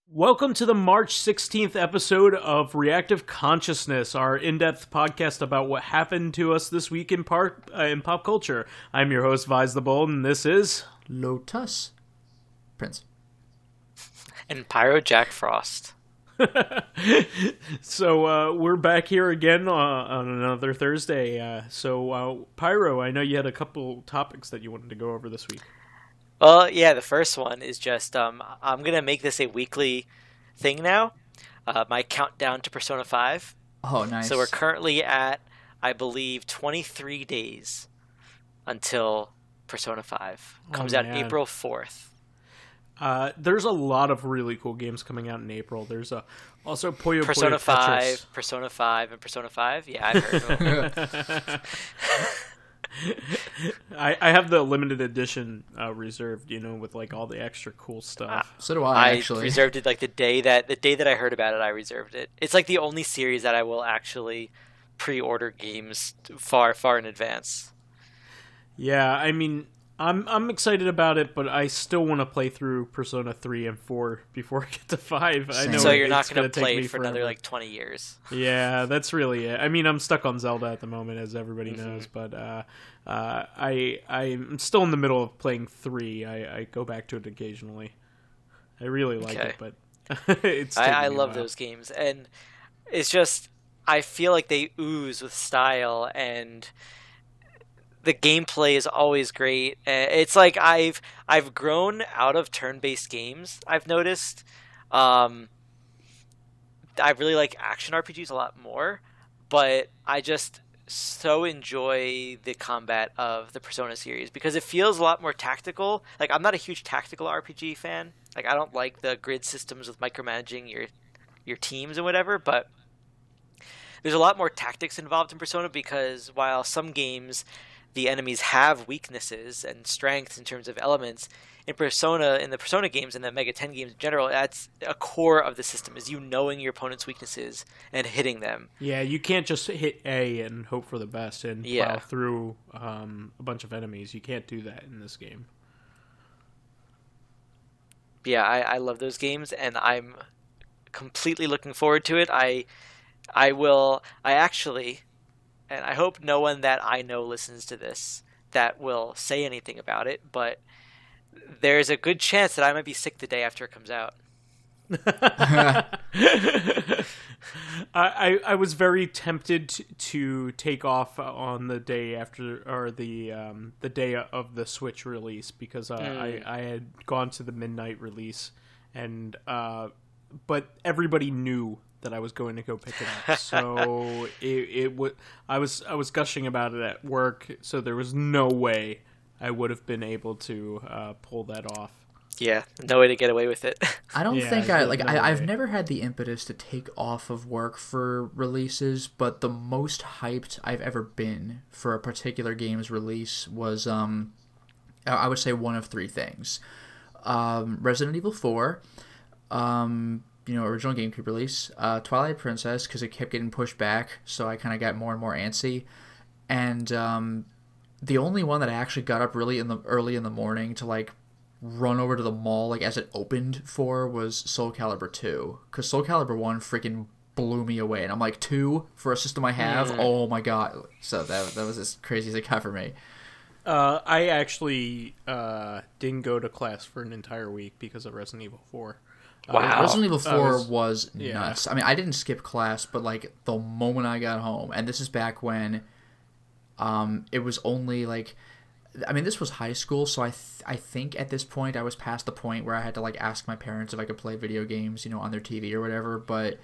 Welcome to the March 16th episode of Reactive Consciousness, our in-depth podcast about what happened to us this week in pop culture. I'm your host, VyseTheBold, and this is... Lotus Prince. And PyroJackFrost. So, we're back here again on another Thursday. Pyro, I know you had a couple topics that you wanted to go over this week. Well, yeah, the first one is just, I'm going to make this a weekly thing now. My countdown to Persona 5. Oh, nice. So we're currently at, I believe, 23 days until Persona 5. Comes out April 4th. There's a lot of really cool games coming out in April. There's also Puyo Persona Puyo 5, Tetris. Persona 5, and Persona 5. Yeah, I've heard of them. I have the limited edition reserved, with like all the extra cool stuff. So do I actually. Reserved it like the day that I heard about it. I reserved it. It's like the only series that I will actually pre-order games far in advance. Yeah, I mean, I'm excited about it, but I still want to play through Persona 3 and 4 before I get to 5. I know so you're not going to play me it for forever. another 20 years. Yeah, that's really it. I mean, I'm stuck on Zelda at the moment, as everybody knows, but I'm still in the middle of playing 3. I go back to it occasionally. I really like it, but it's I love those games, and it's just I feel like they ooze with style, and the gameplay is always great. It's like I've grown out of turn-based games. I've noticed. I really like action RPGs a lot more, but I just so enjoy the combat of the Persona series because it feels a lot more tactical. Like, I'm not a huge tactical RPG fan. Like, I don't like the grid systems with micromanaging your teams and whatever, but there's a lot more tactics involved in Persona because while some games the enemies have weaknesses and strengths in terms of elements, in the Persona games and the Mega 10 games in general, that's a core of the system, is knowing your opponent's weaknesses and hitting them. Yeah, you can't just hit A and hope for the best and plow through a bunch of enemies. You can't do that in this game. Yeah, I love those games, and I'm completely looking forward to it. I actually, and I hope no one that I know listens to this that will say anything about it, but there's a good chance that I might be sick the day after it comes out. I was very tempted to take off on the day after, or the day of the Switch release, because I had gone to the midnight release, and but everybody knew that I was going to go pick it up, so I was gushing about it at work, so there was no way I would have been able to pull that off. Yeah, no way to get away with it. I don't think I've never had the impetus to take off of work for releases, but the most hyped I've ever been for a particular game's release was, I would say one of three things. Resident Evil 4, original GameCube release, Twilight Princess, because it kept getting pushed back, so I kind of got more and more antsy, and the only one that I actually got up really early in the morning to like run over to the mall like as it opened for was Soul Calibur 2, because Soul Calibur 1 freaking blew me away, and I'm like, 2 for a system I have, oh my god. So that was as crazy as it got for me. I actually didn't go to class for an entire week because of Resident Evil 4. Wow. Resident Evil 4 was nuts. I mean, I didn't skip class, but like the moment I got home, and this is back when it was only like, I mean, this was high school, so I think at this point I was past the point where I had to like ask my parents if I could play video games, on their TV or whatever, but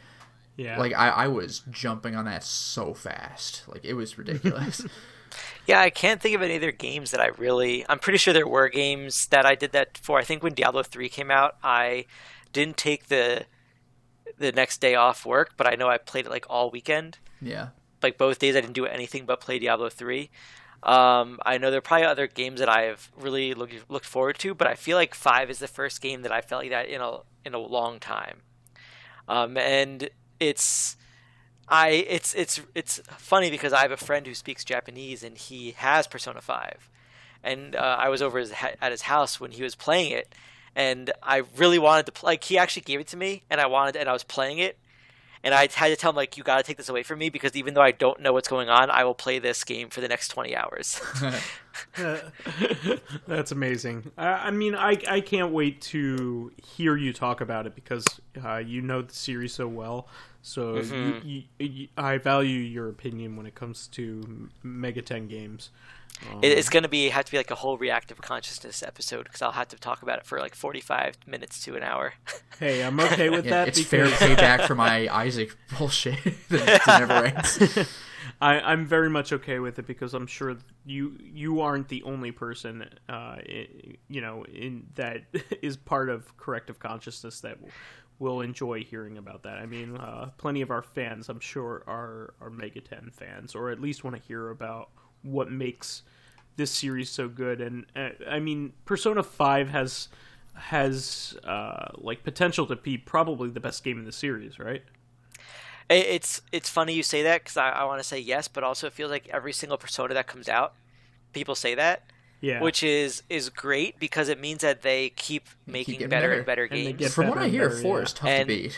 like I was jumping on that so fast. Like, it was ridiculous. Yeah, I can't think of any other games that I'm pretty sure there were games that I did that for. I think when Diablo 3 came out, I didn't take the next day off work, but I know I played it like all weekend. Yeah. Like both days I didn't do anything but play Diablo 3. I know there are probably other games that I've really looked forward to, but I feel like 5 is the first game that I felt like that in a long time. And it's funny because I have a friend who speaks Japanese and he has Persona 5, and I was over at his house when he was playing it, and I really wanted to play. Like, he actually gave it to me, and I was playing it, and I had to tell him, like, you got to take this away from me, because even though I don't know what's going on, I will play this game for the next 20 hours. That's amazing. I mean, I can't wait to hear you talk about it, because you know the series so well. So I value your opinion when it comes to Mega 10 games. It's going to have to be like a whole Reactive Consciousness episode, because I'll have to talk about it for like 45 minutes to an hour. Hey, I'm okay with that. It's fair payback for my Isaac bullshit that never ends. I'm very much okay with it, because I'm sure you aren't the only person, in that is part of Corrective Consciousness that will enjoy hearing about that. I mean, plenty of our fans, I'm sure, are Mega 10 fans, or at least want to hear about what makes this series so good. And I mean, Persona 5 has like potential to be probably the best game in the series, right? It's funny you say that, because I want to say yes, but also it feels like every single Persona that comes out, people say that. Yeah. Which is great, because it means that they keep making better and better games. From what I hear, 4 is tough to beat.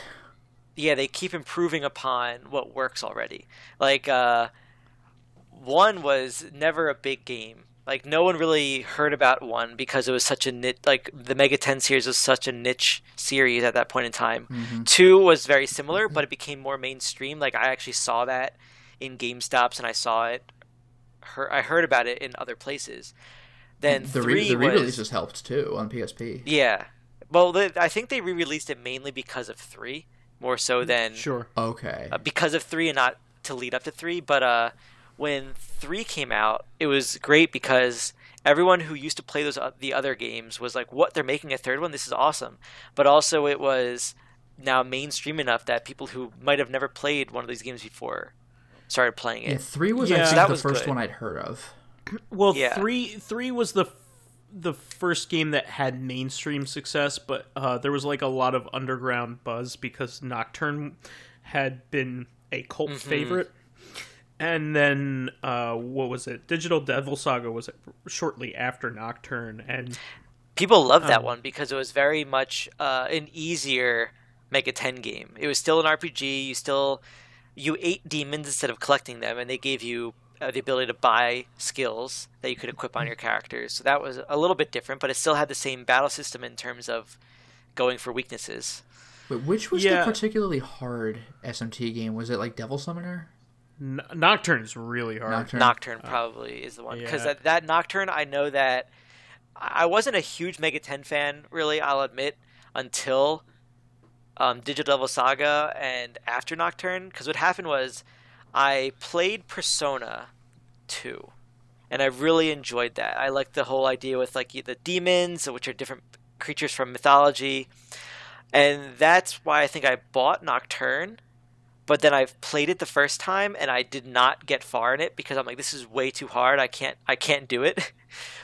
Yeah, they keep improving upon what works already. Like, 1 was never a big game. Like, no one really heard about 1 because it was such a niche. Like, the Mega 10 series was such a niche series at that point in time. Mm-hmm. 2 was very similar, but it became more mainstream. Like, I actually saw that in GameStops, and I heard about it in other places. Then the re-releases helped too on PSP. Yeah, well, I think they re-released it mainly because of 3, more so than because of 3 and not to lead up to 3. But when 3 came out, it was great because everyone who used to play the other games was like, "What? They're making a third one? This is awesome!" But also, it was now mainstream enough that people who might have never played one of these games before started playing it. Yeah, 3 was I think the first one I'd heard of. Well, 3 was the first game that had mainstream success, but there was like a lot of underground buzz because Nocturne had been a cult favorite. And then, what was it? Digital Devil Saga was shortly after Nocturne, and people loved that one because it was very much an easier Mega 10 game. It was still an RPG. You ate demons instead of collecting them, and they gave you the ability to buy skills that you could equip on your characters. So that was a little bit different, but it still had the same battle system in terms of going for weaknesses. Wait, which was the particularly hard SMT game? Was it like Devil Summoner? Nocturne's really hard. Nocturne probably is the one. Because that Nocturne, I know that I wasn't a huge Mega 10 fan, really, I'll admit, until Digital Devil Saga and after Nocturne. Because what happened was I played Persona 2, and I really enjoyed that. I liked the whole idea with like the demons, which are different creatures from mythology. And that's why I think I bought Nocturne. But then I played it the first time, and I did not get far in it because I'm like, this is way too hard. I can't do it.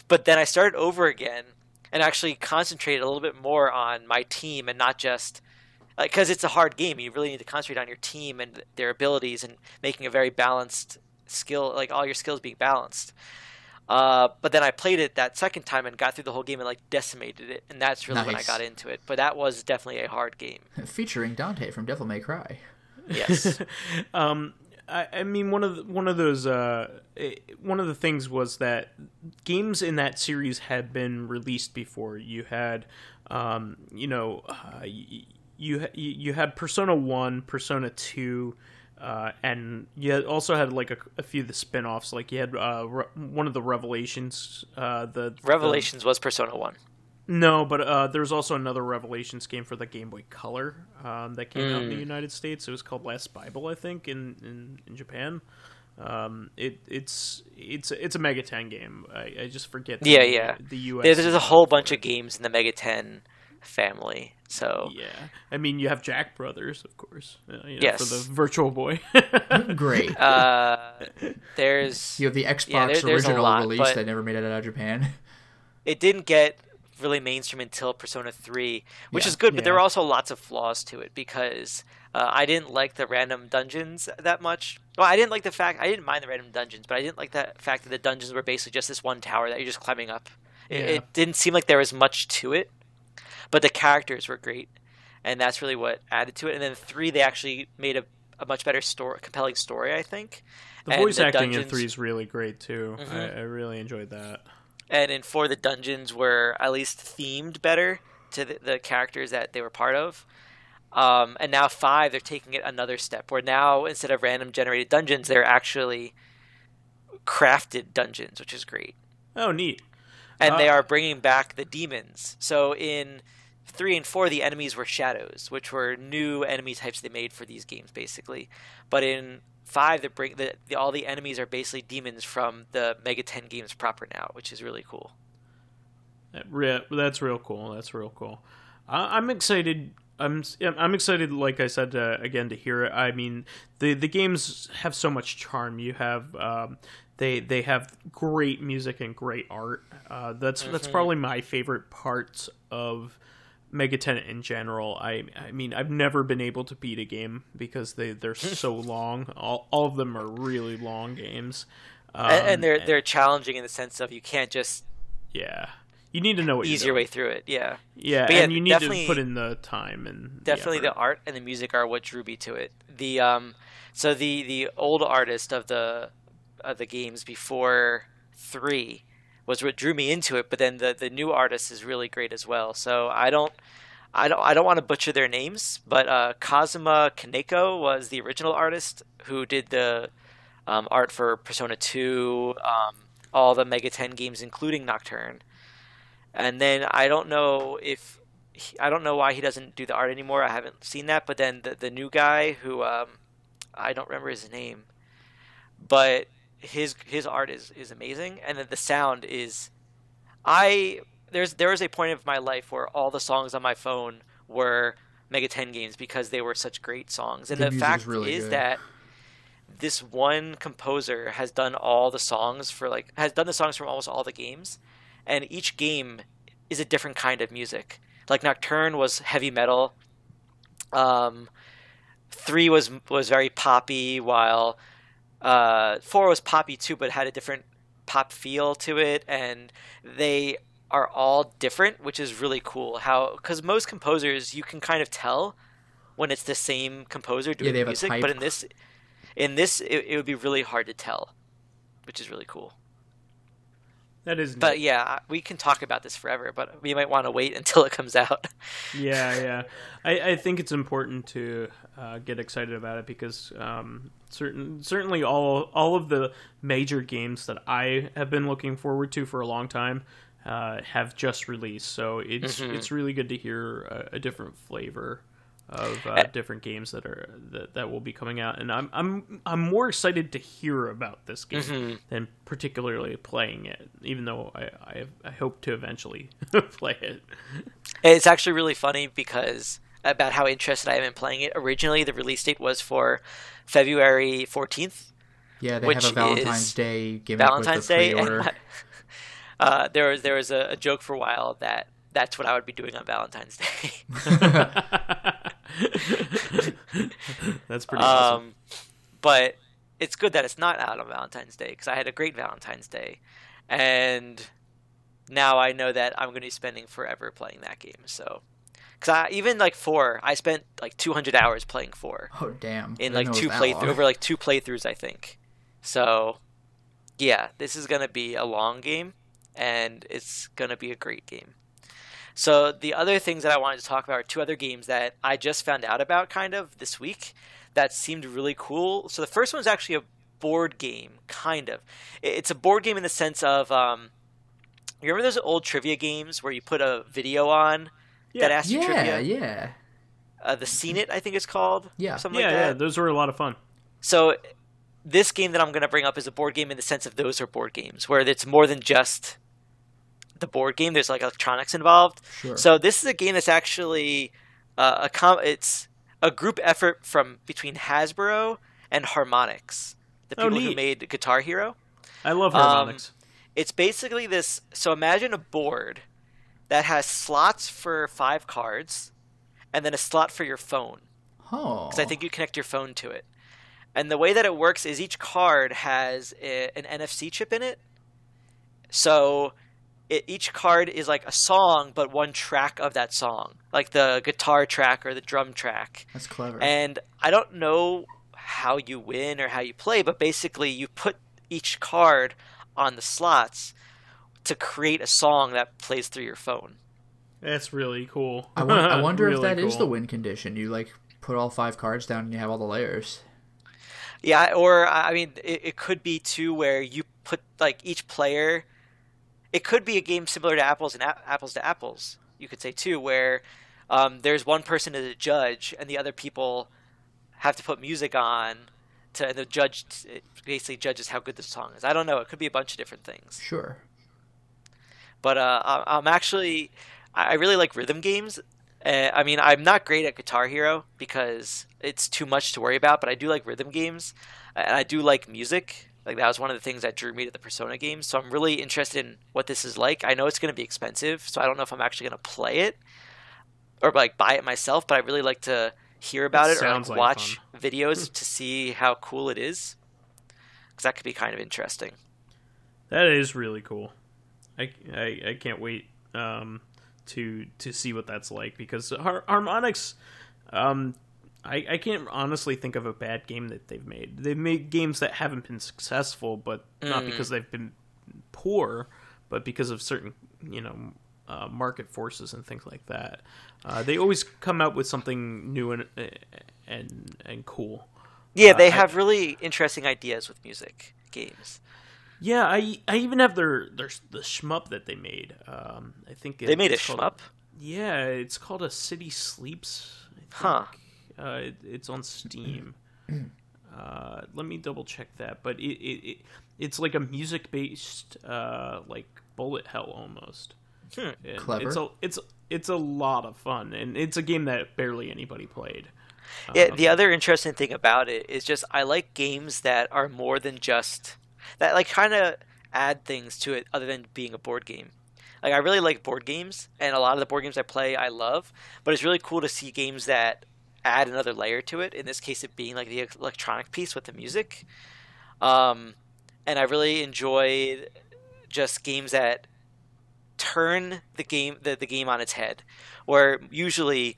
But then I started over again and actually concentrated a little bit more on my team and not just because it's a hard game. You really need to concentrate on your team and their abilities and making a very balanced skill, like all your skills being balanced. But then I played it that second time and got through the whole game and like decimated it, and that's really when I got into it. But that was definitely a hard game. Featuring Dante from Devil May Cry. Yes. I mean, one of the things was that games in that series had been released before. You had, you had Persona 1, Persona 2, and you also had like a few of the spin-offs. Like you had one of the Revelations. Revelations was Persona 1. No, but there was also another Revelations game for the Game Boy Color that came out in the United States. It was called Last Bible, I think, in Japan. It's a Mega 10 game. I just forget the US. There's a whole bunch of games in the Mega 10 family. So yeah, I mean, you have Jack Brothers, of course. Yes, for the Virtual Boy. Great. There's you have the Xbox original release that never made it out of Japan. It didn't get really mainstream until Persona 3, which is good, but there were also lots of flaws to it because I didn't like the random dungeons that much. Well, I didn't mind the random dungeons, but I didn't like the fact that the dungeons were basically just this one tower that you're just climbing up. It didn't seem like there was much to it, but the characters were great, and that's really what added to it. And then 3, they actually made a much better compelling story, I think. The voice acting in 3 is really great too. Mm-hmm. I really enjoyed that. And in 4, the dungeons were at least themed better to the characters that they were part of. And now 5, they're taking it another step, where now instead of random generated dungeons, they're actually crafted dungeons, which is great. Oh, neat. And they are bringing back the demons. So in 3 and 4, the enemies were shadows, which were new enemy types they made for these games, basically. But in 5, all the enemies are basically demons from the Mega 10 games proper now, which is really cool. That's real cool. That's real cool. I'm excited. I'm excited, like I said, again, to hear it. I mean, the games have so much charm. You have they have great music and great art. That's probably my favorite parts of Mega 10 in general. I mean, I've never been able to beat a game because they're so long. All of them are really long games, and they're challenging in the sense of you can't just you need to know what ease your way through it. Yeah, and you need to put in the time and definitely the art and the music are what drew me to it. So the old artist of the games before 3 was what drew me into it, but then the new artist is really great as well. So I don't want to butcher their names, but Kazuma Kaneko was the original artist who did the art for Persona 2, all the Mega 10 games, including Nocturne. And then I don't know why he doesn't do the art anymore. I haven't seen that. But then the new guy who I don't remember his name, but his art is amazing, and then the sound is there was a point of my life where all the songs on my phone were Mega 10 games because they were such great songs. And the fact is that this one composer has done all the songs from almost all the games, and each game is a different kind of music. Like Nocturne was heavy metal. 3 was very poppy, while 4 was poppy too, but had a different pop feel to it, and they are all different, which is really cool. Because most composers, you can kind of tell when it's the same composer doing music, but in this, it would be really hard to tell, which is really cool. That is neat. But yeah, we can talk about this forever, but we might want to wait until it comes out. Yeah. I think it's important to get excited about it because certainly all of the major games that I have been looking forward to for a long time have just released. So it's really good to hear a different flavor of different games that will be coming out, and I'm more excited to hear about this game than particularly playing it, even though I hope to eventually play it. It's actually really funny because about how interested I am in playing it. Originally, the release date was for February 14th. Yeah, they have a Valentine's Day gimmick with the pre-order. There was a joke for a while that's what I would be doing on Valentine's Day. That's pretty awesome. But it's good that it's not out on Valentine's Day because I had a great Valentine's Day, and now I know that I'm going to be spending forever playing that game. So, because even like 4, I spent like 200 hours playing 4. Oh damn! In like two playthroughs, I think. So, yeah, this is going to be a long game, and it's going to be a great game. So the other things that I wanted to talk about are 2 other games that I just found out about kind of this week that seemed really cool. So the first one's actually a board game, kind of. It's a board game in the sense of, you remember those old trivia games where you put a video on that asks you trivia? Yeah. The Scene It, I think it's called. Yeah. Something like that. Yeah, those were a lot of fun. So this game that I'm going to bring up is a board game in the sense of those are board games, where it's more than just the board game. There's like electronics involved. Sure. So this is a game that's actually it's a group effort from between Hasbro and Harmonix, the people who made Guitar Hero. I love Harmonix. It's basically this. So imagine a board that has slots for 5 cards, and then a slot for your phone. Oh. Because I think you connect your phone to it. And the way that it works is each card has an NFC chip in it. So each card is like a song, but one track of that song, like the guitar track or the drum track. That's clever. And I don't know how you win or how you play, but basically you put each card on the slots to create a song that plays through your phone. That's really cool. I wonder really if that is cool. the win condition. You like put all 5 cards down and you have all the layers. Yeah, or I mean, it could be too where you put like each player. It could be a game similar to Apples and Apples to Apples. You could say too, where there's one person as a judge, and the other people have to put music on. And the judge basically judges how good the song is. I don't know. It could be a bunch of different things. Sure. But I really like rhythm games. I mean, I'm not great at Guitar Hero because it's too much to worry about, but I do like rhythm games, and I do like music. Like, that was one of the things that drew me to the Persona games, so I'm really interested in what this is like. I know it's going to be expensive, so I don't know if I'm actually going to play it or like buy it myself, but I really like to hear about it or like watch videos to see how cool it is, because that could be kind of interesting. That is really cool. I can't wait to see what that's like, because Harmonix, I can't honestly think of a bad game that they've made. They've made games that haven't been successful, but not because they've been poor, but because of certain market forces and things like that. They always come out with something new and cool. Yeah, they have really interesting ideas with music games. Yeah, I even have the shmup that they made. I think they made a shmup. Yeah, it's called A City Sleeps. Huh. It's on Steam. Let me double check that. But it's like a music based like bullet hell almost. Clever. It's a lot of fun, and it's a game that barely anybody played. Yeah, the other interesting thing about it is just I like games that are more than just that, like kind of add things to it other than being a board game. Like, I really like board games, and a lot of the board games I play I love, but it's really cool to see games that add another layer to it. In this case, it being like the electronic piece with the music. And I really enjoy just games that turn the game on its head, where usually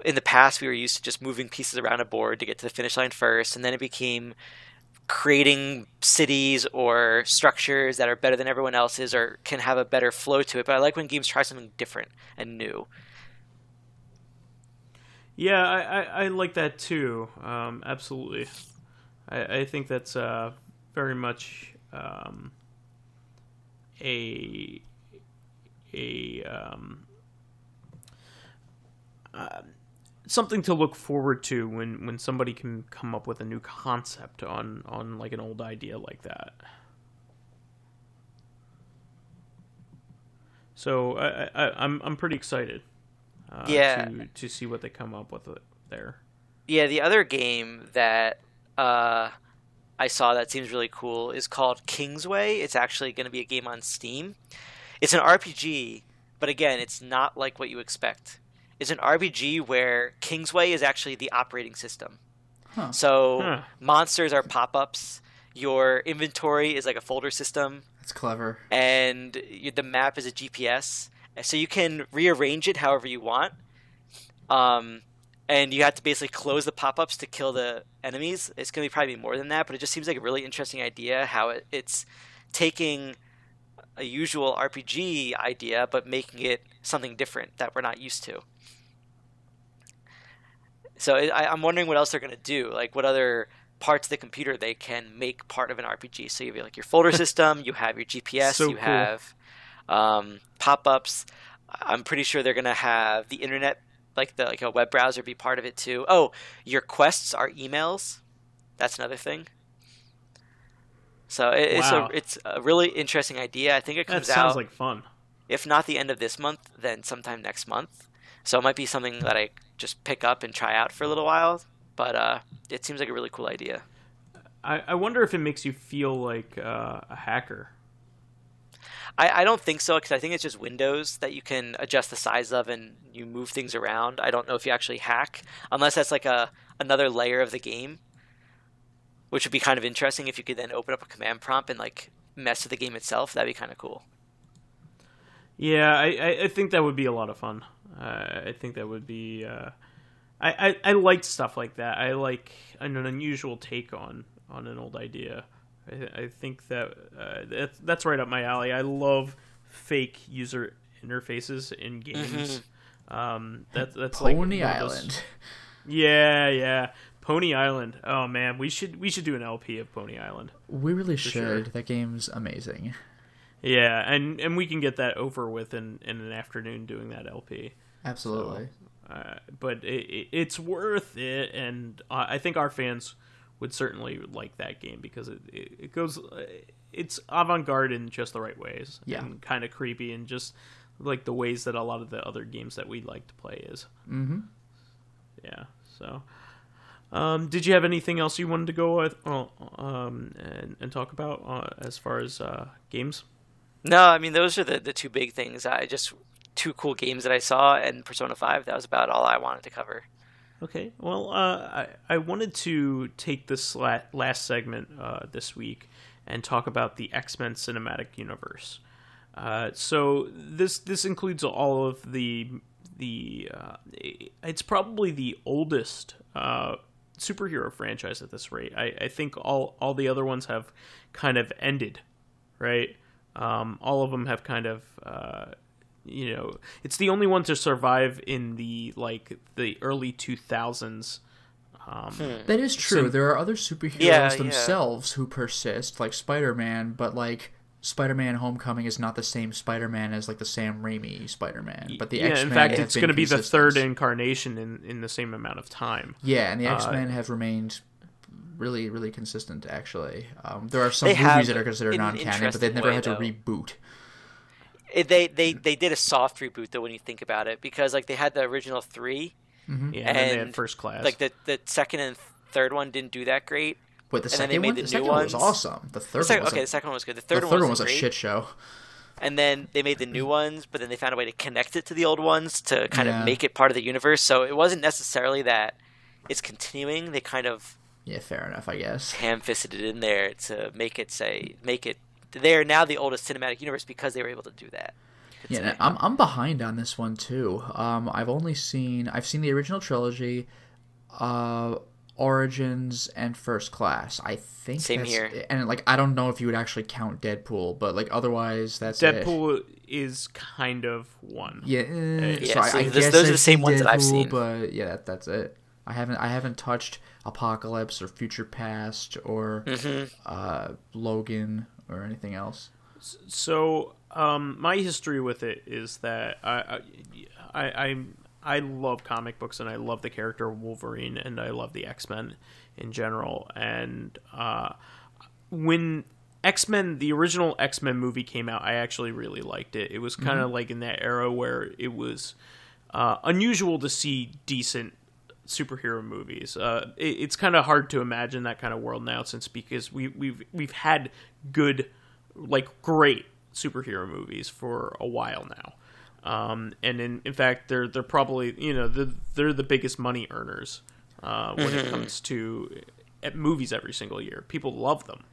in the past we were used to just moving pieces around a board to get to the finish line first, and then it became creating cities or structures that are better than everyone else's or can have a better flow to it. But I like when games try something different and new. Yeah, I like that too. Absolutely. I think that's very much something to look forward to when somebody can come up with a new concept on like an old idea like that. So I'm pretty excited. To see what they come up with there. Yeah, the other game that I saw that seems really cool is called Kingsway. It's actually going to be a game on Steam. It's an RPG, but again, it's not like what you expect. It's an RPG where Kingsway is actually the operating system. Huh. So monsters are pop-ups. Your inventory is like a folder system. That's clever. And the map is a GPS. So you can rearrange it however you want. And you have to basically close the pop-ups to kill the enemies. It's going to probably be more than that, but it just seems like a really interesting idea how it's taking a usual RPG idea but making it something different that we're not used to. So I'm wondering what else they're going to do. Like, what other parts of the computer they can make part of an RPG. So you have like your folder system, you have your GPS, so you cool. have pop-ups. I'm pretty sure they're going to have the internet, like a web browser, be part of it too. Oh, your quests are emails. That's another thing. So it's Wow. a really interesting idea. I think it That comes sounds out, like fun. if not the end of this month, then sometime next month. So it might be something that I just pick up and try out for a little while. But it seems like a really cool idea. I wonder if it makes you feel like a hacker. I don't think so, because I think it's just windows that you can adjust the size of and you move things around. I don't know if you actually hack, unless that's like another layer of the game, which would be kind of interesting if you could then open up a command prompt and like mess with the game itself. That'd be kind of cool. Yeah, I think that would be a lot of fun. I think that would be. I like stuff like that. I like an unusual take on an old idea. I think that that's right up my alley. I love fake user interfaces in games. That's Pony like Island. Yeah. Pony Island. Oh man, we should do an LP of Pony Island. We really should. Sure. That game's amazing. Yeah, and we can get that over with in an afternoon doing that LP. Absolutely. So, but it's worth it, and I think our fans would certainly like that game because it goes, it's avant-garde in just the right ways, and kind of creepy in just like the ways that a lot of the other games that we like to play is. Yeah. So, did you have anything else you wanted to go with and talk about as far as games? No, I mean those are the two big things. Two cool games that I saw, and Persona 5. That was about all I wanted to cover. Okay, well, I wanted to take this last segment this week and talk about the X-Men cinematic universe. So this includes all of the it's probably the oldest superhero franchise at this rate. I think all the other ones have kind of ended, right? All of them have kind of it's the only one to survive in the early 2000s. That is true. So, there are other superheroes themselves who persist, like Spider-Man, but like Spider-Man Homecoming is not the same Spider-Man as like the Sam Raimi Spider-Man. But the X-Men, in fact, have it's been going to be the consistent. third incarnation in the same amount of time. Yeah, and the X-Men have remained really, really consistent. Actually, there are some movies that are considered non-canon, but they've never had to reboot. They did a soft reboot though when you think about it, because like they had the original 3, Yeah, and then they had First Class. Like the second and third one didn't do that great. Wait, the second one was awesome. The third one the second one was good. The third one was was a shit show. And then they made the new ones, but then they found a way to connect it to the old ones to kind of make it part of the universe. So it wasn't necessarily that it's continuing. They kind of fair enough, I guess. ham-fisted it in there to make it. They're now the oldest cinematic universe because they were able to do that. Yeah, I'm behind on this one too. I've seen the original trilogy, Origins, and First Class. I think same here. And like I don't know if you would actually count Deadpool, but like otherwise that's it. Deadpool is kind of one. Yeah, so I guess those are the same ones that I've seen. But yeah, that's it. I haven't touched Apocalypse or Future Past or Logan or anything else. So my history with it is that I love comic books and I love the character Wolverine and I love the X-Men in general. And when the original X-Men movie came out, I actually really liked it. It was kind of like in that era where it was unusual to see decent superhero movies. It's kind of hard to imagine that kind of world now, because we've had good, like great superhero movies for a while now. And in fact, they're probably they're the biggest money earners when it comes to movies every single year. People love them,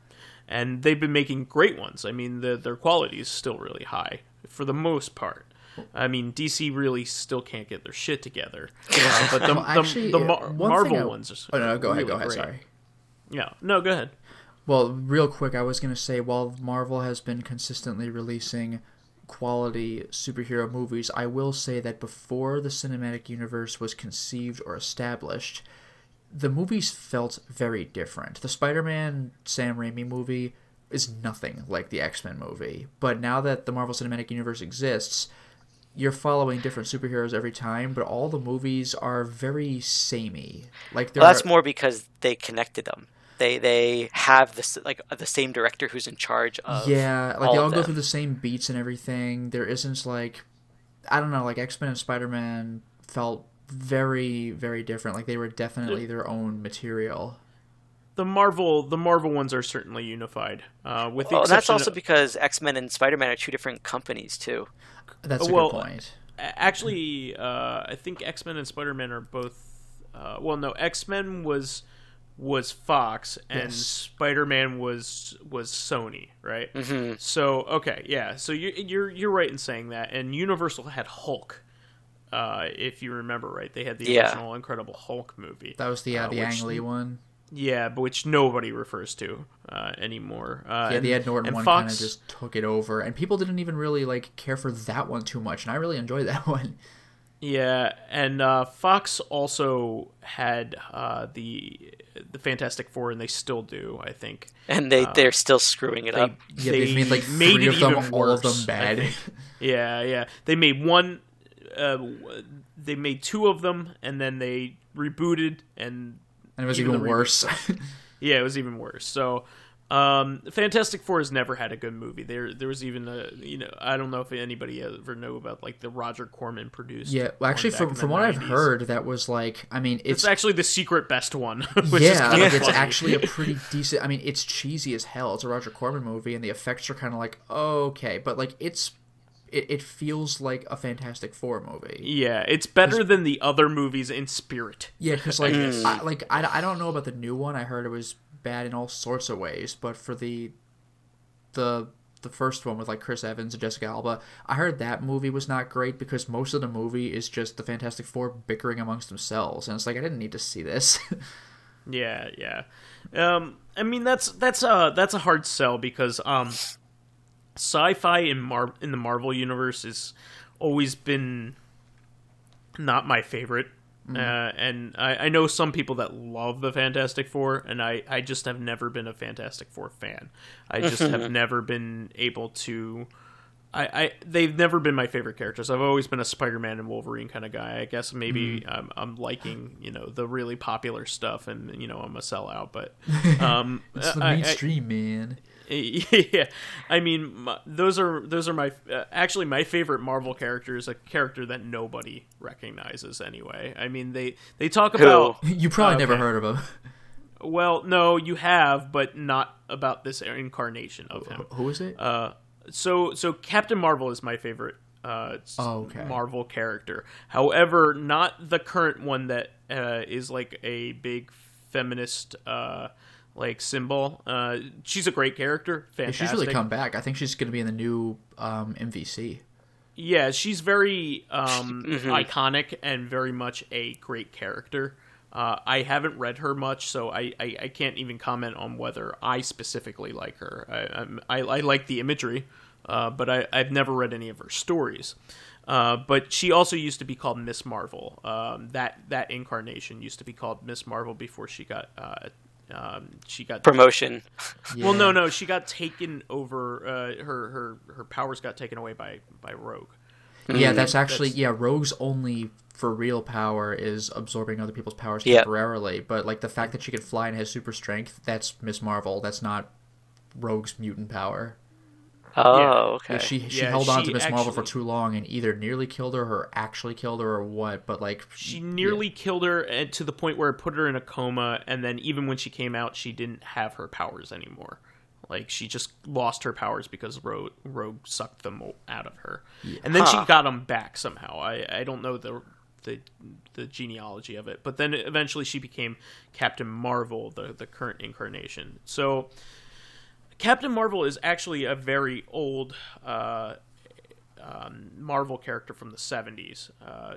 and they've been making great ones. I mean, their quality is still really high for the most part. I mean, DC really still can't get their shit together, but the Marvel ones. Oh no, go ahead. Great. Sorry. Yeah, no, go ahead. Well, real quick, I was going to say, while Marvel has been consistently releasing quality superhero movies, I will say that before the cinematic universe was conceived or established, the movies felt very different. The Spider-Man Sam Raimi movie is nothing like the X-Men movie, but now that the Marvel Cinematic Universe exists, you're following different superheroes every time, but all the movies are very samey. Like that's more because they connected them. They have this like the same director who's in charge of like they all of go through them. the same beats and everything. There isn't like, I don't know, like X-Men and Spider-Man felt very, very different. Like they were definitely their own material. The Marvel ones are certainly unified. With the Well, that's exception also because X-Men and Spider-Man are two different companies too. That's a good point. Actually, I think X-Men and Spider-Man are both. No, X-Men was Fox and Spider-Man was Sony, right? Mm-hmm. So okay, yeah. So you're right in saying that. And Universal had Hulk. If you remember right, they had the original Incredible Hulk movie. That was the Ang Lee one. Yeah, but which nobody refers to anymore. The Ed Norton one Fox kind of just took it over, and people didn't even really like care for that one too much, and I really enjoyed that one. Yeah, and Fox also had the Fantastic Four, and they still do, I think. And they're still screwing it up. Yeah, they've made like three of them, all of them bad. Yeah. They made one. They made two of them, and then they rebooted, and it was even worse. Yeah, it was even worse. So, Fantastic Four has never had a good movie. There was even I don't know if anybody ever knew about like the Roger Corman produced. Yeah, well, actually, from what I've heard, that was like, I mean, it's actually the secret best one. Which is it's actually a pretty decent. I mean, it's cheesy as hell. It's a Roger Corman movie, and the effects are kind of like okay, but like it feels like a Fantastic Four movie. Yeah, it's better than the other movies in spirit. Yeah, because like I don't know about the new one. I heard it was bad in all sorts of ways, but for the first one with like Chris Evans and Jessica Alba, I heard that movie was not great because most of the movie is just the Fantastic Four bickering amongst themselves, and it's like I didn't need to see this. Yeah. I mean that's a hard sell because sci-fi in the Marvel universe has always been not my favorite. And I know some people that love the Fantastic Four, and I just have never been a Fantastic Four fan. I just have never been able to... they've never been my favorite characters. I've always been a Spider-Man and Wolverine kind of guy. I guess maybe I'm liking, the really popular stuff, and, I'm a sellout, but... It's the mainstream, man. Yeah, I mean, those are my actually my favorite Marvel character is a character that nobody recognizes anyway. I mean, they talk about you probably never heard of him. Well, no, you have, but not about this incarnation of him. Who is it? So Captain Marvel is my favorite Marvel character. However, not the current one that is like a big feminist like symbol. She's a great character. Fantastic. She's really come back. I think she's going to be in the new MVC. Yeah, she's very iconic and very much a great character. I haven't read her much, so I can't even comment on whether I specifically like her. I like the imagery, but I've never read any of her stories. But she also used to be called Miss Marvel. That incarnation used to be called Miss Marvel before she got promotion. Well, no, she got taken over. Her powers got taken away by Rogue. Yeah, that's actually Rogue's only for real power is absorbing other people's powers temporarily. But like the fact that she could fly and has super strength, that's Miss Marvel. That's not Rogue's mutant power. Oh, okay. Yeah, she held on to Miss Marvel for too long and either nearly killed her or actually killed her or what, but like... She nearly killed her to the point where it put her in a coma, and then even when she came out, she didn't have her powers anymore. Like, she just lost her powers because Rogue sucked them out of her. Yeah. And then she got them back somehow. I don't know the genealogy of it, but then eventually she became Captain Marvel, the current incarnation. So... Captain Marvel is actually a very old Marvel character from the 70s.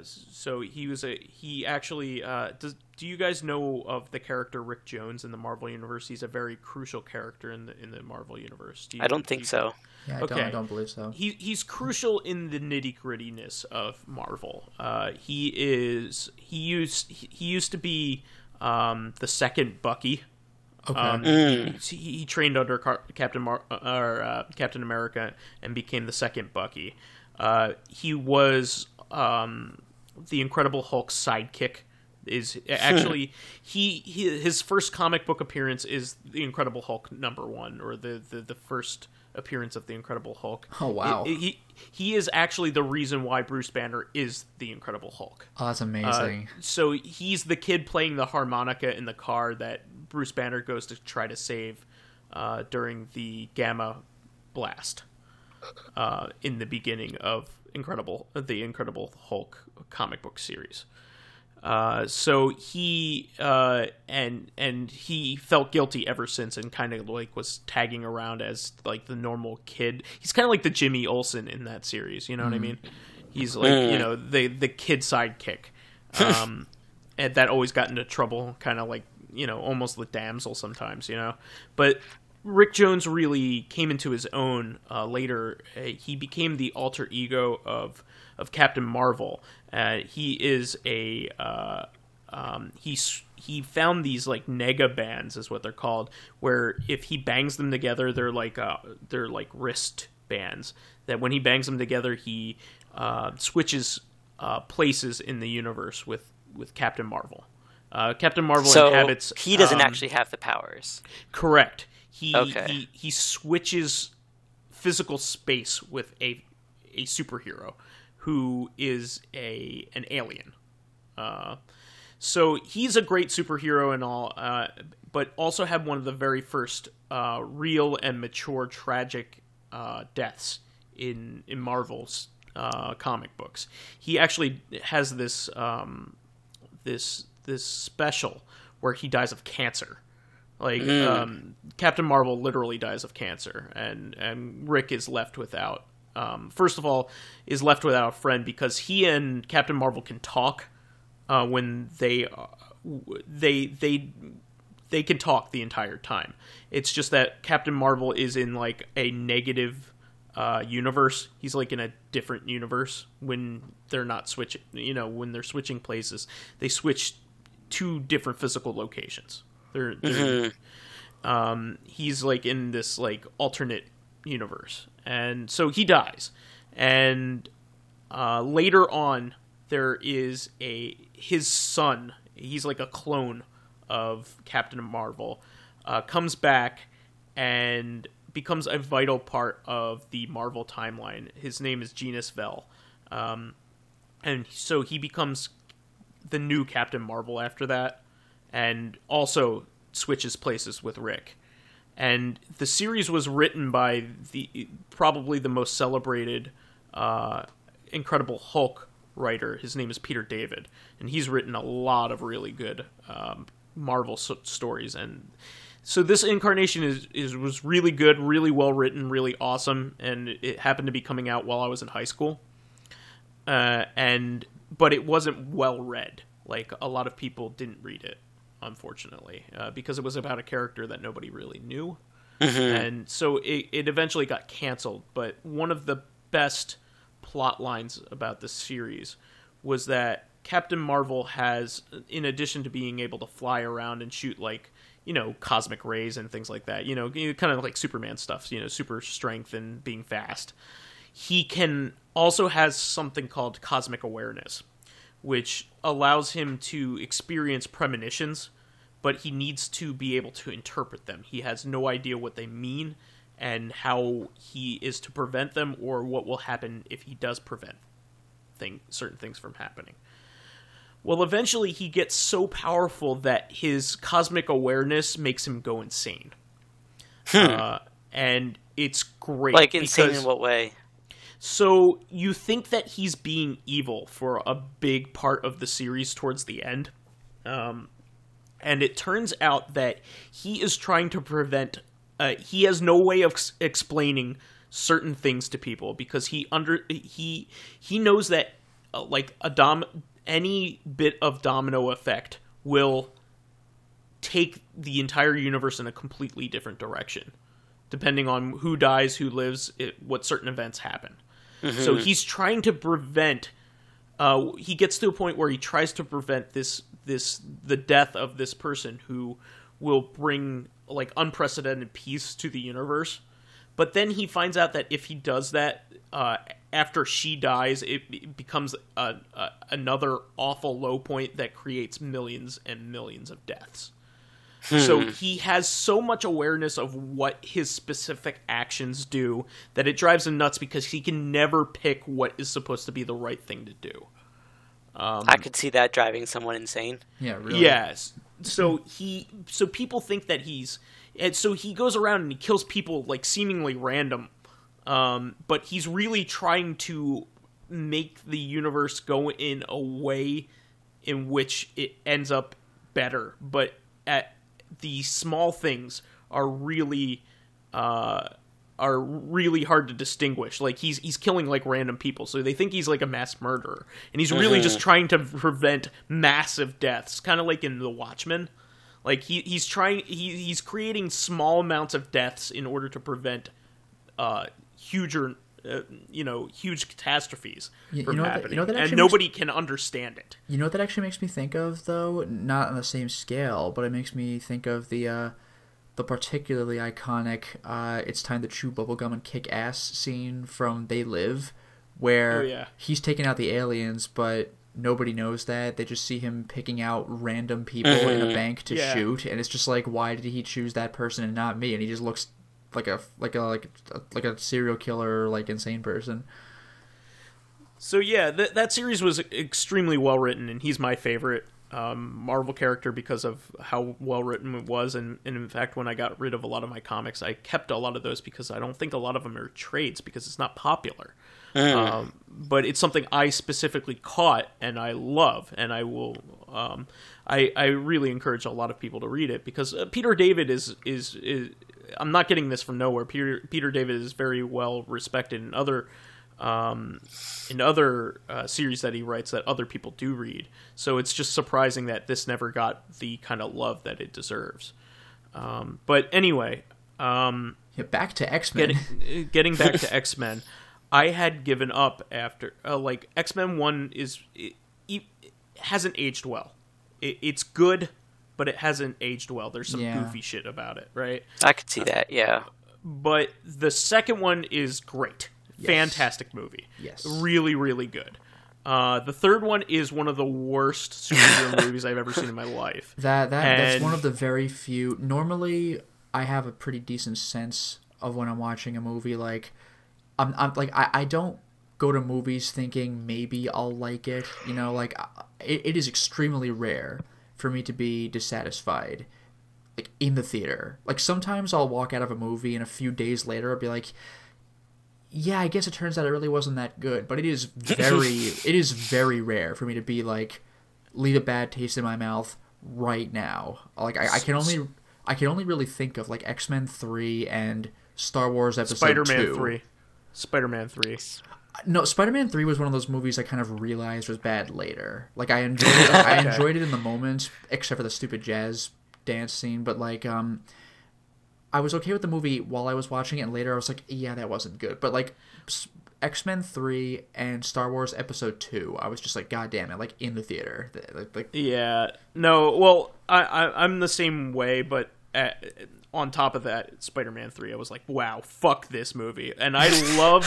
So he actually do you guys know of the character Rick Jones in the Marvel universe? He's a very crucial character in the Marvel universe. I don't think so. Yeah, I don't believe so. He's crucial in the nitty-grittiness of Marvel. He used to be the second Bucky. Okay. He trained under Captain America and became the second Bucky. He was the Incredible Hulk's sidekick is actually his first comic book appearance is the Incredible Hulk #1, or the first appearance of the Incredible Hulk. Oh wow! He is actually the reason why Bruce Banner is the Incredible Hulk. Oh, that's amazing. So he's the kid playing the harmonica in the car that Bruce Banner goes to try to save during the Gamma Blast in the beginning of the Incredible Hulk comic book series. So he and he felt guilty ever since, and kind of like was tagging around as like the normal kid. He's kind of like the Jimmy Olsen in that series, you know what I mean? He's like the kid sidekick, and that always got into trouble, kind of like almost the damsel sometimes, But Rick Jones really came into his own later. He became the alter ego of Captain Marvel. He is he found these like nega bands, is what they're called, where if he bangs them together, they're like wrist bands. That when he bangs them together, he switches places in the universe with Captain Marvel. Captain Marvel inhabits. He doesn't actually have the powers. Correct. He switches physical space with a superhero who is an alien. So he's a great superhero and all, but also had one of the very first real and mature tragic deaths in Marvel's comic books. He actually has this special where he dies of cancer. Like Captain Marvel literally dies of cancer, and Rick is left without. First of all, is left without a friend because he and Captain Marvel can talk when they can talk the entire time. It's just that Captain Marvel is in like a negative universe. He's like in a different universe when they're not switching. When they're switching places, they switch to different physical locations. He's like in this like alternate universe, and so he dies. And later on, there is his son. He's like a clone of Captain Marvel. Comes back and becomes a vital part of the Marvel timeline. His name is Genus Vell, and so he becomes the new Captain Marvel after that. And also switches places with Rick. And the series was written by probably the most celebrated Incredible Hulk writer. His name is Peter David, and he's written a lot of really good Marvel stories. And so this incarnation was really good, really well written, really awesome, and it happened to be coming out while I was in high school. But it wasn't well read. Like, a lot of people didn't read it, unfortunately, because it was about a character that nobody really knew. And so it eventually got canceled. But one of the best plot lines about this series was that Captain Marvel has, in addition to being able to fly around and shoot like, cosmic rays and things like that, kind of like Superman stuff, super strength and being fast. He also has something called cosmic awareness, which allows him to experience premonitions, but he needs to be able to interpret them. He has no idea what they mean and how he is to prevent them, or what will happen if he does prevent certain things from happening. Well, eventually he gets so powerful that his cosmic awareness makes him go insane. And it's great. Like, insane in what way? So you think that he's being evil for a big part of the series towards the end. And it turns out that he is trying to prevent... he has no way of explaining certain things to people because he knows that any bit of domino effect will take the entire universe in a completely different direction, depending on who dies, who lives, what certain events happen. So he's trying to prevent... he gets to a point where he tries to prevent the death of this person who will bring like unprecedented peace to the universe. But then he finds out that if he does that, after she dies, it becomes another awful low point that creates millions and millions of deaths. So he has so much awareness of what his specific actions do that it drives him nuts because he can never pick what is supposed to be the right thing to do. I could see that driving someone insane. Yeah, really. Yes. So people think that so he goes around and he kills people like seemingly random, but he's really trying to make the universe go in a way in which it ends up better. But the small things are really hard to distinguish. Like he's killing like random people, so they think he's like a mass murderer, and he's really just trying to prevent massive deaths, kind of like in The Watchmen. Like he's creating small amounts of deaths in order to prevent huge catastrophes from happening, and nobody can understand it. You know what that actually makes me think of, though? Not on the same scale, but it makes me think of the particularly iconic It's Time to Chew Bubblegum and Kick Ass scene from They Live, where he's taking out the aliens, but nobody knows that. They just see him picking out random people in a bank to shoot, and it's just like, why did he choose that person and not me? And he just looks like a serial killer, like insane person. So yeah, that series was extremely well written, and he's my favorite Marvel character because of how well written it was. And in fact, when I got rid of a lot of my comics, I kept a lot of those because I don't think a lot of them are trades because it's not popular. But it's something I specifically caught and I love, and I will. I really encourage a lot of people to read it because Peter David is I'm not getting this from nowhere. Peter David is very well respected in other series that he writes that other people do read. So it's just surprising that this never got the kind of love that it deserves. But anyway, back to X-Men. Getting back to X-Men, I had given up after X-Men 1 it hasn't aged well. It's good, but it hasn't aged well. There's some goofy shit about it, right? I could see that, yeah. But the second one is great. Yes. Fantastic movie. Yes. Really, really good. The third one is one of the worst superhero movies I've ever seen in my life. That's one of the very few. Normally, I have a pretty decent sense of when I'm watching a movie. Like, I don't go to movies thinking maybe I'll like it. You know, like it is extremely rare for me to be dissatisfied, like in the theater. Like sometimes I'll walk out of a movie and a few days later I'll be like, yeah, I guess it turns out it really wasn't that good. But it is very rare for me to be like, leave a bad taste in my mouth right now. Like I can only really think of like X-Men 3 and Star Wars Episode 2. Spider-Man 3. No, Spider-Man 3 was one of those movies I kind of realized was bad later. Like I enjoyed it. I enjoyed it in the moment, except for the stupid jazz dance scene. But like, I was okay with the movie while I was watching it, and later I was like, yeah, that wasn't good. But like, X-Men 3 and Star Wars Episode 2, I was just like, god damn it, like in the theater. Yeah, no, well, I'm the same way, but on top of that, Spider-Man 3, I was like, wow, fuck this movie. And I love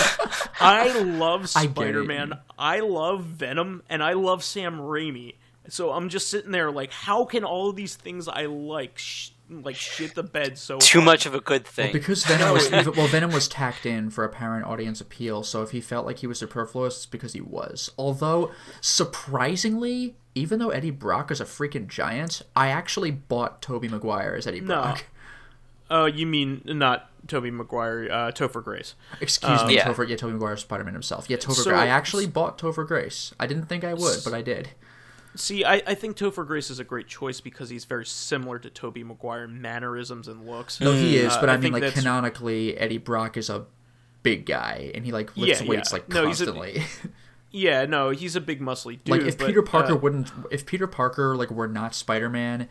Spider-Man, I love Venom, and I love Sam Raimi. So I'm just sitting there like, how can all of these things I like shit the bed so too hard? much of a good thing? Well, because Venom was tacked in for apparent audience appeal, so if he felt like he was superfluous, it's because he was. Although, surprisingly, even though Eddie Brock is a freaking giant, I actually bought Tobey Maguire as Eddie Brock. Oh, you mean not Tobey Maguire, Topher Grace. Excuse me, Tobey Maguire, Spider-Man himself. Yeah, Grace. I actually bought Topher Grace. I didn't think I would, but I did. See, I think Topher Grace is a great choice because he's very similar to Tobey Maguire in mannerisms and looks. No, he is, but I mean, like, canonically, Eddie Brock is a big guy, and he, like, lifts weights, like, constantly. He's a big muscly dude. Like, if Peter Parker, like, were not Spider-Man,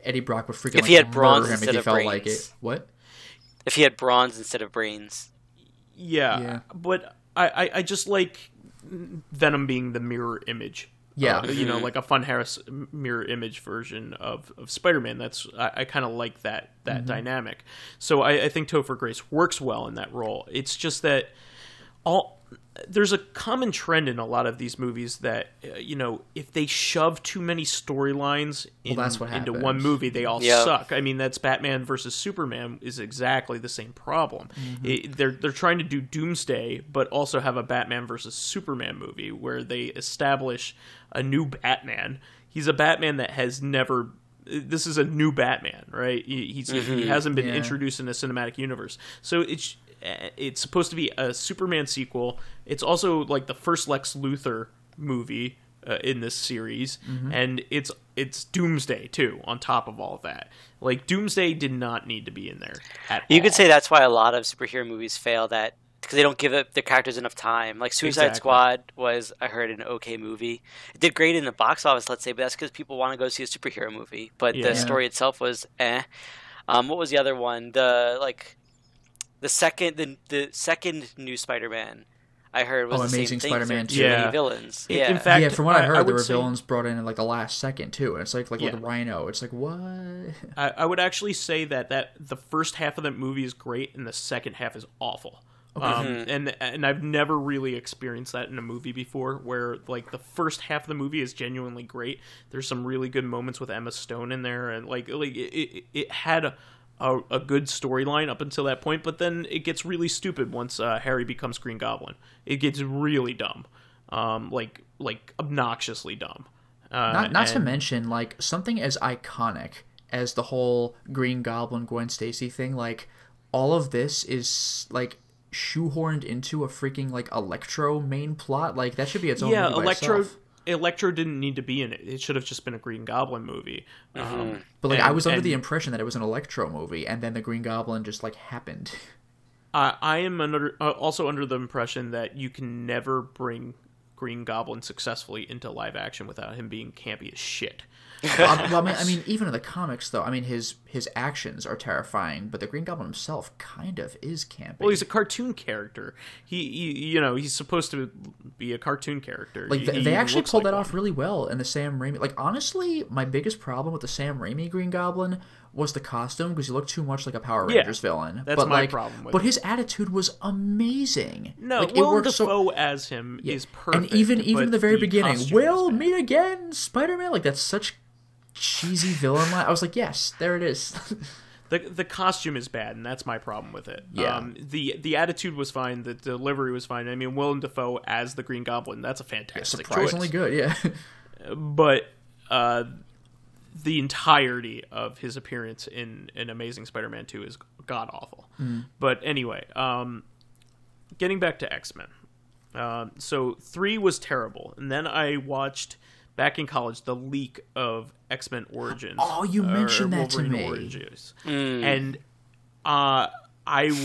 Eddie Brock would freaking, if he had bronze murder him if he felt like it. What? If he had bronze instead of brains. Yeah. But I just like Venom being the mirror image. Yeah. Like a Fun Harris mirror image version of Spider-Man. I kind of like that dynamic. So I think Topher Grace works well in that role. It's just that there's a common trend in a lot of these movies that if they shove too many storylines into one movie, they all suck. I mean, that's Batman versus Superman is exactly the same problem. They're trying to do Doomsday, but also have a Batman versus Superman movie where they establish a new Batman. He's a Batman that has never. This is a new Batman, right? He hasn't been introduced in a cinematic universe, so it's supposed to be a Superman sequel. It's also like the first Lex Luthor movie in this series, and it's Doomsday too on top of all of that. Like, Doomsday did not need to be in there at all. You could say that's why a lot of superhero movies fail, that because they don't give the characters enough time. Like Suicide Squad was, I heard, an okay movie. It did great in the box office, let's say, but that's because people want to go see a superhero movie. But the story itself was eh. What was the other one? The second new Spider-Man, I heard, was the Amazing same Spider-Man thing. 2. Many villains. In fact, from what I heard, there were villains brought in like the last second too. And it's like with Rhino. It's like, what? I would actually say that the first half of that movie is great, and the second half is awful. Okay. And I've never really experienced that in a movie before, where like the first half of the movie is genuinely great. There's some really good moments with Emma Stone in there, and like it had a good storyline up until that point, but then it gets really stupid once Harry becomes Green Goblin. It gets really dumb, like obnoxiously dumb. Not to mention, like, something as iconic as the whole Green Goblin Gwen Stacy thing. Like, all of this is like shoehorned into a freaking like Electro main plot. Like, that should be its own movie by itself. Electro didn't need to be in it. It should have just been a Green Goblin movie. But like, I was under the impression that it was an Electro movie, and then the Green Goblin just like happened. I am also under the impression that you can never bring Green Goblin successfully into live action without him being campy as shit. Well, I mean, even in the comics, though, I mean, his actions are terrifying, but the Green Goblin himself kind of is campy. Well, he's a cartoon character. He's supposed to be a cartoon character. Like, they actually pulled that off really well in the Sam Raimi. Like, honestly, my biggest problem with the Sam Raimi Green Goblin was the costume, because he looked too much like a Power Rangers villain. That's my problem with But his attitude was amazing. No, like, Willem Dafoe as him is perfect. And even in the very beginning, we'll meet again, Spider-Man. Like, that's such cheesy villain line. I was like, yes, there it is. The costume is bad, and that's my problem with it. Yeah. The attitude was fine. The delivery was fine. I mean, Willem Dafoe as the Green Goblin, that's a fantastic surprisingly choice. Good, yeah. But the entirety of his appearance in Amazing Spider-Man 2 is god-awful. But anyway, getting back to X-Men. So 3 was terrible, and then I watched, back in college, the leak of X-Men Origins. Oh, you mentioned that to me. Origins. And I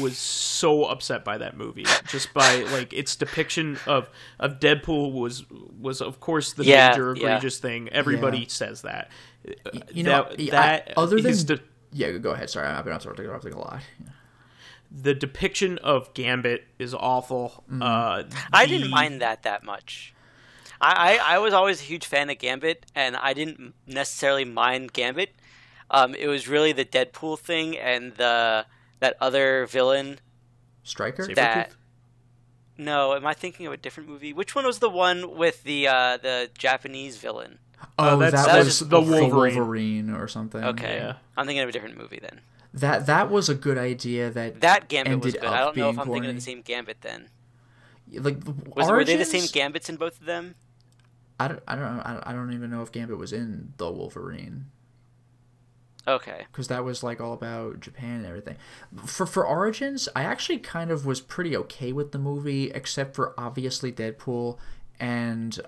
was so upset by that movie, just by like its depiction of Deadpool was of course the major egregious thing. Everybody says that. Other than go ahead. Sorry, I've been interrupting a lot. Yeah. The depiction of Gambit is awful. I didn't mind that much. I was always a huge fan of Gambit, and I didn't necessarily mind Gambit. It was really the Deadpool thing and that other villain. Stryker? No, am I thinking of a different movie? Which one was the one with the Japanese villain? Oh, that was the Wolverine or something. Okay, yeah. I'm thinking of a different movie then. That was a good idea. That Gambit was good. I don't know if I'm thinking of the same Gambit then. Like, were they the same Gambits in both of them? I don't even know if Gambit was in the Wolverine. Okay. Because that was like all about Japan and everything. For Origins, I actually kind of was pretty okay with the movie, except for obviously Deadpool and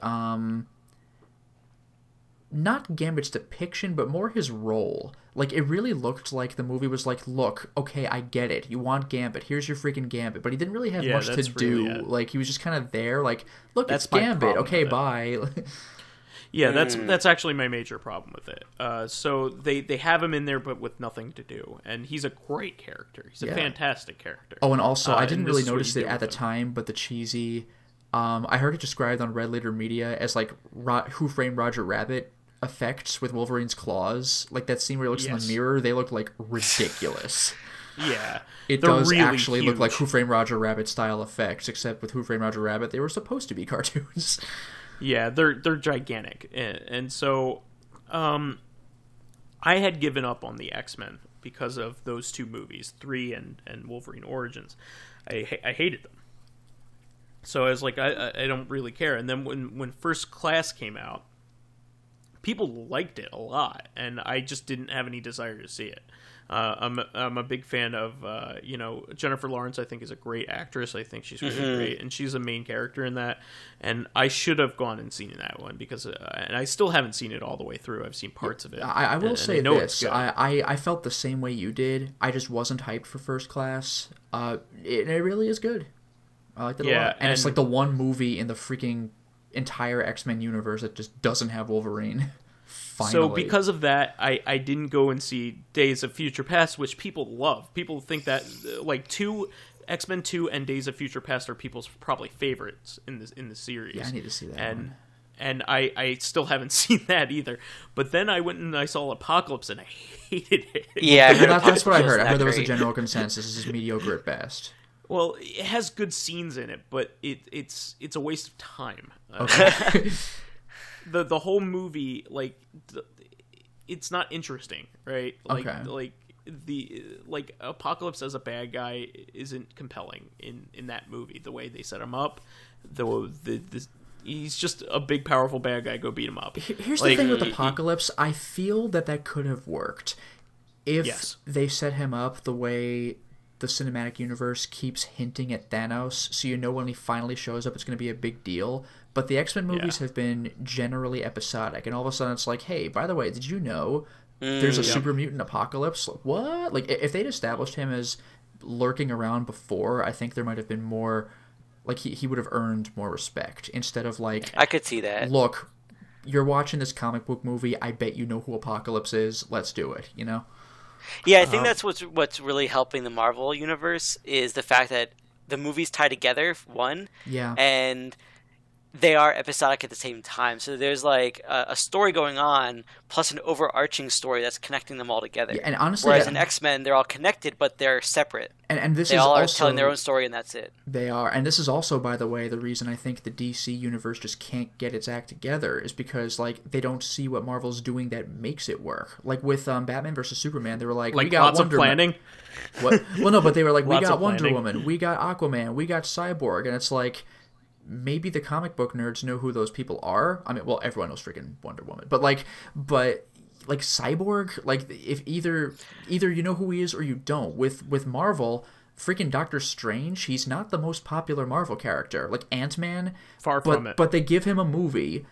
not Gambit's depiction, but more his role. Like, it really looked like the movie was like, look, okay, I get it. You want Gambit. Here's your freaking Gambit. But he didn't really have much to do. Like, he was just kind of there, like, look, that's it's Gambit. Okay, bye. Yeah, that's actually my major problem with it. So they have him in there, but with nothing to do, and he's a great character. He's a fantastic character. Oh, and also I didn't really notice it at the time, but the cheesy. I heard it described on Red Letter Media as like Who Framed Roger Rabbit effects with Wolverine's claws. Like that scene where he looks in the mirror, they look like ridiculous. Yeah. It They're does really actually look like huge. Who Framed Roger Rabbit style effects, except with Who Framed Roger Rabbit, they were supposed to be cartoons. Yeah, they're gigantic. And so I had given up on the X-Men because of those two movies, 3 and Wolverine Origins. I hated them. So I was like, I don't really care. And then when First Class came out, people liked it a lot, and I just didn't have any desire to see it. I'm a big fan of Jennifer Lawrence. I think is a great actress. I think she's really great, and she's a main character in that. And I should have gone and seen that one because, and I still haven't seen it all the way through. I've seen parts of it. I will say this: it's I felt the same way you did. I just wasn't hyped for First Class. It really is good. I liked it a lot, and it's like the one movie in the freaking entire X-Men universe that just doesn't have Wolverine. Finally. So because of that, I didn't go and see Days of Future Past, which people love. People think that like X-Men 2 and Days of Future Past are people's probably favorites in the series. Yeah, I need to see that one. And I still haven't seen that either. But then I went and I saw Apocalypse and I hated it. Yeah, that's what I heard. I heard there was a general consensus. This is mediocre at best. Well, it has good scenes in it, but it's a waste of time. Okay. The whole movie, like, it's not interesting, right? Like, like Apocalypse as a bad guy isn't compelling in that movie. The way they set him up, he's just a big, powerful bad guy. Go beat him up. Here's the thing with Apocalypse. I feel that could have worked if they set him up the way the cinematic universe keeps hinting at Thanos, so you know when he finally shows up, it's going to be a big deal. But the X-Men movies have been generally episodic, and all of a sudden it's like, hey, by the way, did you know there's a super mutant Apocalypse? Like, what? Like, if they'd established him as lurking around before, I think there might have been more, like, he would have earned more respect, instead of, like, I could see that. Look, you're watching this comic book movie, I bet you know who Apocalypse is, let's do it, you know? Yeah, I think that's what's really helping the Marvel universe is the fact that the movies tie together, and they are episodic at the same time. So there's like a story going on plus an overarching story that's connecting them all together. Yeah, and honestly, whereas in X-Men, they're all connected, but they're separate. And this they is all are also telling their own story, and that's it. They are. And this is also, by the way, the reason I think the DC universe just can't get its act together is because, like, they don't see what Marvel's doing that makes it work. Like, with Batman vs. Superman, they were like, we got lots Wonder of planning? What? Well, no, but they were like, we Lots got of Wonder planning. Woman, we got Aquaman, we got Cyborg, and it's like, maybe the comic book nerds know who those people are. I mean, well, everyone knows freaking Wonder Woman, but Cyborg, like, if either you know who he is or you don't. With Marvel, freaking Doctor Strange, he's not the most popular Marvel character. Like Ant-Man, Far from it. But they give him a movie.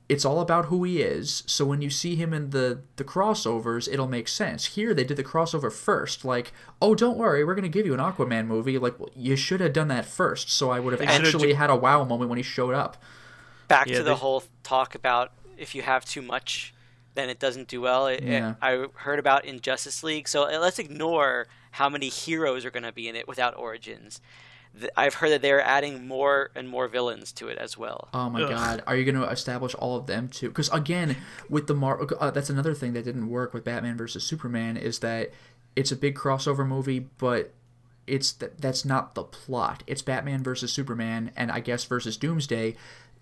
It's all about who he is, so when you see him in the crossovers, it'll make sense. Here, they did the crossover first. Like, oh, don't worry, we're going to give you an Aquaman movie. Like, well, you should have done that first, so I would have actually had a wow moment when he showed up. Back to the whole talk about if you have too much, then it doesn't do well. I heard about in Justice League, so let's ignore how many heroes are going to be in it without origins. I've heard that they're adding more and more villains to it as well. Oh my god, are you going to establish all of them too? Because again, with the that's another thing that didn't work with Batman versus Superman is that it's a big crossover movie, but that's not the plot. It's Batman versus Superman, and I guess versus Doomsday.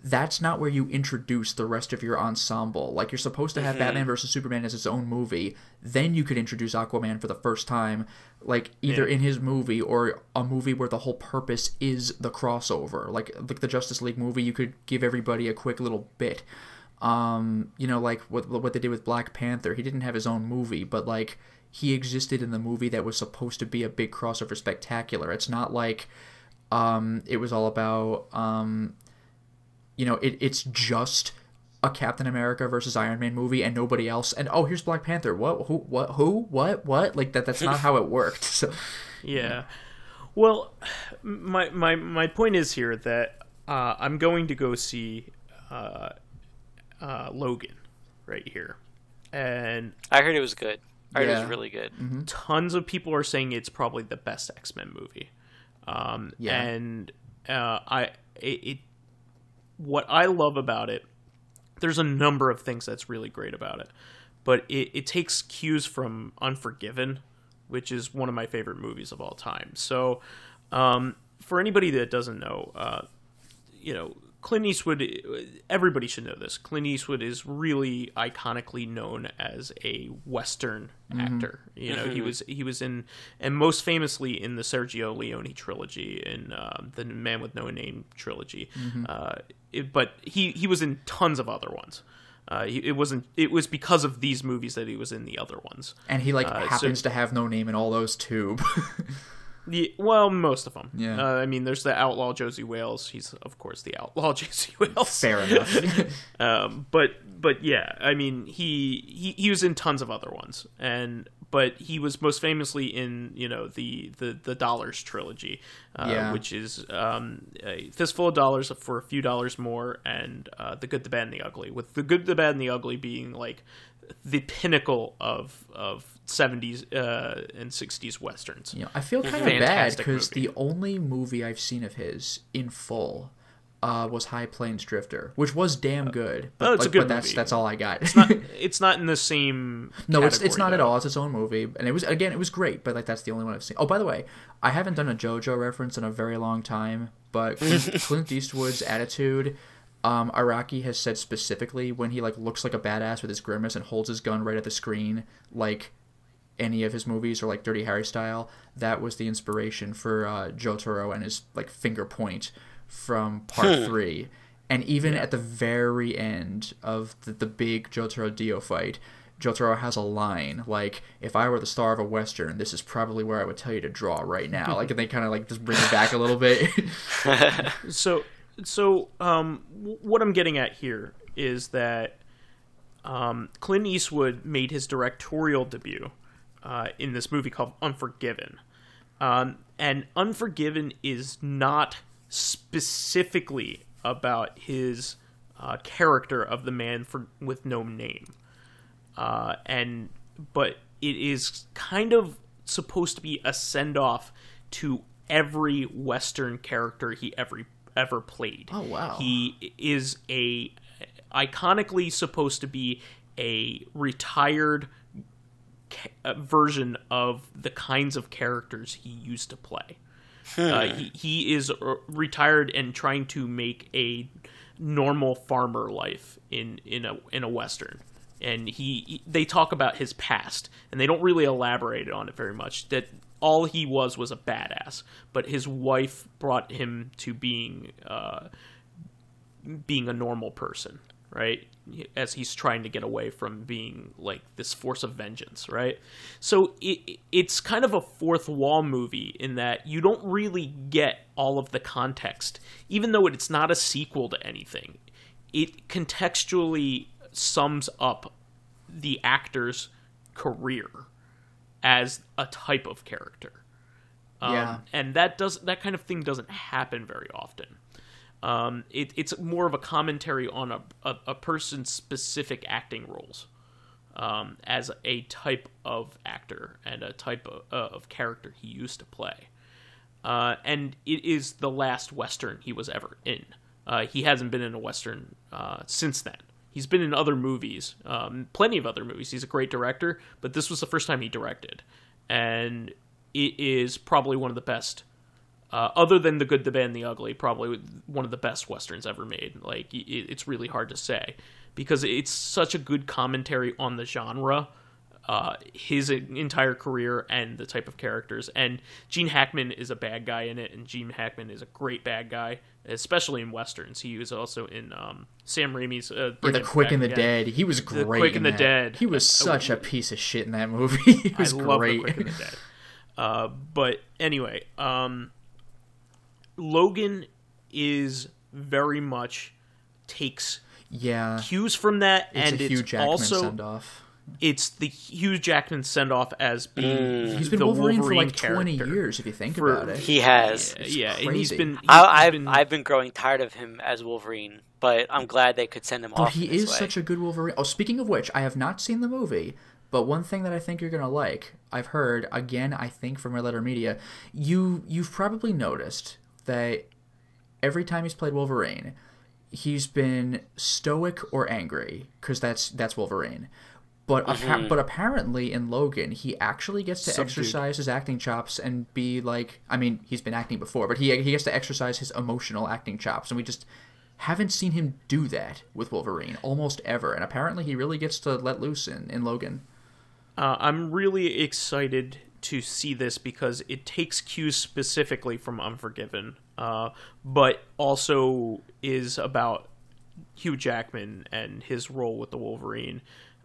That's not where you introduce the rest of your ensemble. Like, you're supposed to have Batman versus Superman as its own movie. Then you could introduce Aquaman for the first time, like, either in his movie or a movie where the whole purpose is the crossover. Like the Justice League movie, you could give everybody a quick little bit. Like what they did with Black Panther. He didn't have his own movie, but, like, he existed in the movie that was supposed to be a big crossover spectacular. It's not like it was all about... it's just a Captain America versus Iron Man movie and nobody else. And here's Black Panther. What? Who? What? Who? What? Like that's not how it worked. So, yeah. Well, my point is here that I'm going to go see Logan right here, and I heard it was good. I heard it was really good. Mm-hmm. Tons of people are saying it's probably the best X-Men movie. And what I love about it, there's a number of things that's really great about it, but it takes cues from Unforgiven which is one of my favorite movies of all time. So, for anybody that doesn't know, Clint Eastwood, everybody should know this. Clint Eastwood is really iconically known as a Western actor. He was in, and most famously in the Sergio Leone trilogy, in the Man with No Name trilogy. But he was in tons of other ones. It was because of these movies that he was in the other ones. And he happens to have no name in all those too. Yeah, well, most of them. Yeah. I mean, there's the outlaw Josie Wales. He's, of course, the outlaw Josie Wales. Fair enough. But yeah, I mean, he was in tons of other ones, but he was most famously in the Dollars trilogy, which is a Fistful of Dollars for a Few Dollars More, and The Good, the Bad, and the Ugly. With The Good, the Bad, and the Ugly being like the pinnacle of 70s and 60s westerns. I feel kind of bad because the only movie I've seen of his in full was High Plains Drifter, which was damn good. But, it's a good movie. That's all I got. It's not in the same No, it's not at all. It's its own movie. And it was great, but that's the only one I've seen. Oh, by the way, I haven't done a JoJo reference in a very long time, but Clint Eastwood's attitude, Araki has said specifically when he looks like a badass with his grimace and holds his gun right at the screen, like any of his movies, or like Dirty Harry style, that was the inspiration for Jotaro and his finger point from part 3. And even at the very end of the big Jotaro Dio fight, Jotaro has a line like, "If I were the star of a western, this is probably where I would tell you to draw right now." And they kind of just bring it back a little bit. So, what I'm getting at here is that Clint Eastwood made his directorial debut in this movie called Unforgiven. And Unforgiven is not specifically about his character of the man with no name. But it is kind of supposed to be a send-off to every Western character he ever played. Oh, wow. He is iconically supposed to be a retired version of the kinds of characters he used to play. He is retired and trying to make a normal farmer life in a Western. And they talk about his past, and they don't really elaborate on it very much. That all he was a badass, but his wife brought him to being a normal person, right? As he's trying to get away from being this force of vengeance, right? So it's kind of a fourth wall movie in that you don't really get all of the context, even though it's not a sequel to anything. It contextually sums up the actor's career as a type of character. And that kind of thing doesn't happen very often. It's more of a commentary on a person's specific acting roles as a type of actor and a type of character he used to play. And it is the last Western he was ever in. He hasn't been in a Western since then. He's been in other movies, plenty of other movies. He's a great director, but this was the first time he directed. And it is probably one of the best, other than The Good, the Bad, and the Ugly, probably one of the best Westerns ever made. It's really hard to say, because it's such a good commentary on the genre, his entire career and the type of characters. And Gene Hackman is a bad guy in it, and Gene Hackman is a great bad guy, especially in Westerns. He was also in Sam Raimi's The Quick and the Dead. He was great. The Quick and the Dead. He was such a piece of shit in that movie. He was love great. The Quick and the Dead. But anyway, Logan is very much takes cues from that, and it's it's also send-off. It's the Hugh Jackman send-off as being he's been the Wolverine for 20 character. years, if you think about it. He has. Yeah, and he's been. I've been growing tired of him as Wolverine, but I'm glad they could send him off. He is such a good Wolverine. Oh, speaking of which, I have not seen the movie, but one thing that I think you're gonna like, I've heard again, I think from Red Letter Media, you've probably noticed that every time he's played Wolverine, he's been stoic or angry, because that's Wolverine. But but apparently in Logan, he actually gets to Subdued. exercise his acting chops and be like, I mean, he's been acting before, but he gets to exercise his emotional acting chops, and we just haven't seen him do that with Wolverine almost ever. And apparently he really gets to let loose in Logan. I'm really excited to see this because it takes cues specifically from Unforgiven, but also is about Hugh Jackman and his role with the Wolverine.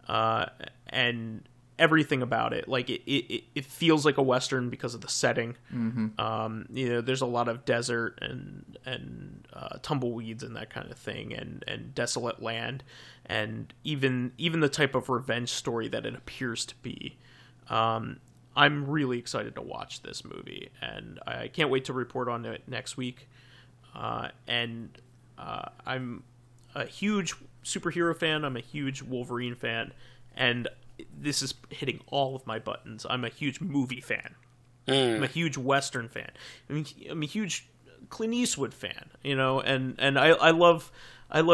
And everything about it, like it feels like a Western because of the setting. There's a lot of desert and tumbleweeds and that kind of thing, and desolate land, and even the type of revenge story that it appears to be. I'm really excited to watch this movie, and I can't wait to report on it next week. I'm a huge superhero fan. I'm a huge Wolverine fan, and this is hitting all of my buttons. I'm a huge movie fan. I'm a huge Western fan. I'm a huge Clint Eastwood fan. And I love